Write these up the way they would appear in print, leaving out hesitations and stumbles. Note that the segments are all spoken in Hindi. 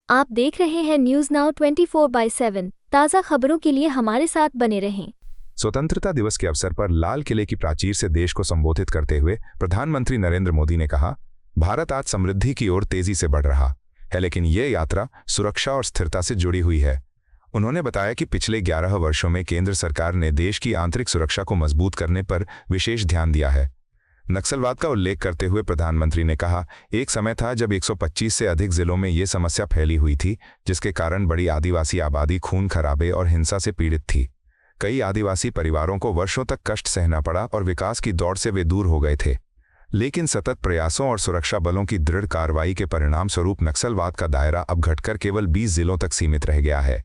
आप देख रहे हैं न्यूज नाउ 24/7। ताज़ा खबरों के लिए हमारे साथ बने रहें। स्वतंत्रता दिवस के अवसर पर लाल किले की प्राचीर से देश को संबोधित करते हुए प्रधानमंत्री नरेंद्र मोदी ने कहा, भारत आज समृद्धि की ओर तेजी से बढ़ रहा है, लेकिन ये यात्रा सुरक्षा और स्थिरता से जुड़ी हुई है। उन्होंने बताया कि पिछले 11 वर्षों में केंद्र सरकार ने देश की आंतरिक सुरक्षा को मजबूत करने पर विशेष ध्यान दिया है। नक्सलवाद का उल्लेख करते हुए प्रधानमंत्री ने कहा, एक समय था जब 125 से अधिक जिलों में ये समस्या फैली हुई थी, जिसके कारण बड़ी आदिवासी आबादी खून खराबे और हिंसा से पीड़ित थी। कई आदिवासी परिवारों को वर्षों तक कष्ट सहना पड़ा और विकास की दौड़ से वे दूर हो गए थे। लेकिन सतत प्रयासों और सुरक्षा बलों की दृढ़ कार्रवाई के परिणाम स्वरूप नक्सलवाद का दायरा अब घटकर केवल 20 जिलों तक सीमित रह गया है।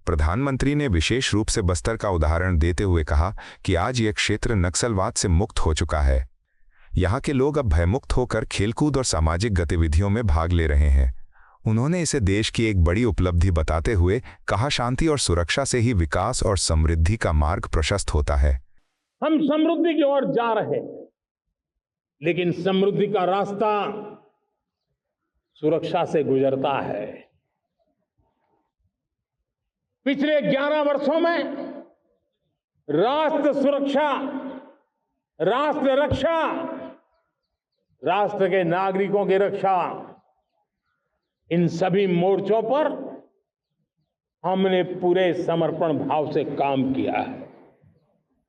प्रधानमंत्री ने विशेष रूप से बस्तर का उदाहरण देते हुए कहा कि आज यह क्षेत्र नक्सलवाद से मुक्त हो चुका है। यहाँ के लोग अब भयमुक्त होकर खेलकूद और सामाजिक गतिविधियों में भाग ले रहे हैं। उन्होंने इसे देश की एक बड़ी उपलब्धि बताते हुए कहा, शांति और सुरक्षा से ही विकास और समृद्धि का मार्ग प्रशस्त होता है। हम समृद्धि की ओर जा रहे हैं, लेकिन समृद्धि का रास्ता सुरक्षा से गुजरता है। पिछले 11 वर्षों में राष्ट्र सुरक्षा, राष्ट्र रक्षा, राष्ट्र के नागरिकों की रक्षा, इन सभी मोर्चों पर हमने पूरे समर्पण भाव से काम किया है।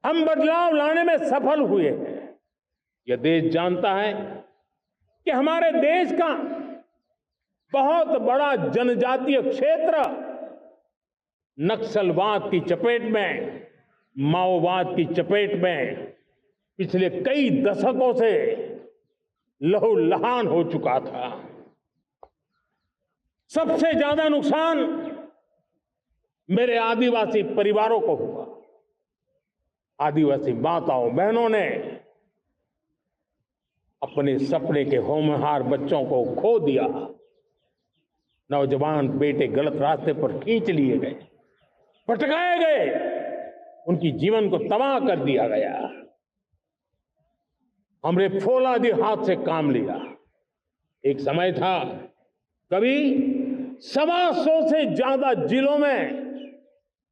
हम बदलाव लाने में सफल हुए हैं। यह देश जानता है कि हमारे देश का बहुत बड़ा जनजातीय क्षेत्र नक्सलवाद की चपेट में, माओवाद की चपेट में पिछले कई दशकों से लहूलुहान हो चुका था। सबसे ज्यादा नुकसान मेरे आदिवासी परिवारों को हुआ। आदिवासी माताओं बहनों ने अपने सपने के होनहार बच्चों को खो दिया। नौजवान बेटे गलत रास्ते पर खींच लिए गए, भटकाए गए, उनकी जीवन को तबाह कर दिया गया। हमने फौलादी हाथ से काम लिया। एक समय था कभी 125 से ज्यादा जिलों में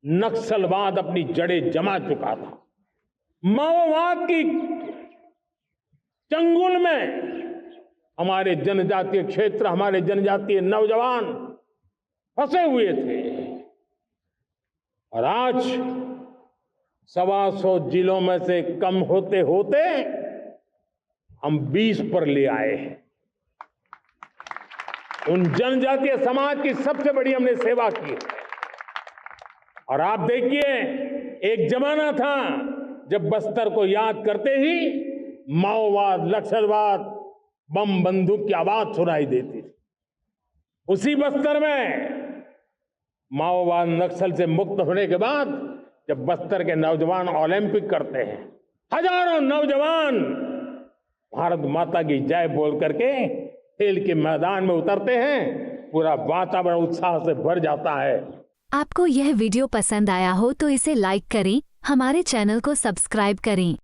नक्सलवाद अपनी जड़ें जमा चुका था। माओवाद की चंगुल में हमारे जनजातीय क्षेत्र, हमारे जनजातीय नौजवान फंसे हुए थे। और आज 125 जिलों में से कम होते होते हम 20 पर ले आए हैं। उन जनजातीय समाज की सबसे बड़ी हमने सेवा की है। और आप देखिए, एक जमाना था जब बस्तर को याद करते ही माओवाद, नक्सलवाद, बम बंदूक की आवाज सुनाई देती थी। उसी बस्तर में माओवाद नक्सल से मुक्त होने के बाद जब बस्तर के नौजवान ओलंपिक करते हैं, हजारों नौजवान भारत माता की जय बोल करके खेल के मैदान में उतरते हैं, पूरा वातावरण उत्साह से भर जाता है। आपको यह वीडियो पसंद आया हो तो इसे लाइक करें, हमारे चैनल को सब्सक्राइब करें।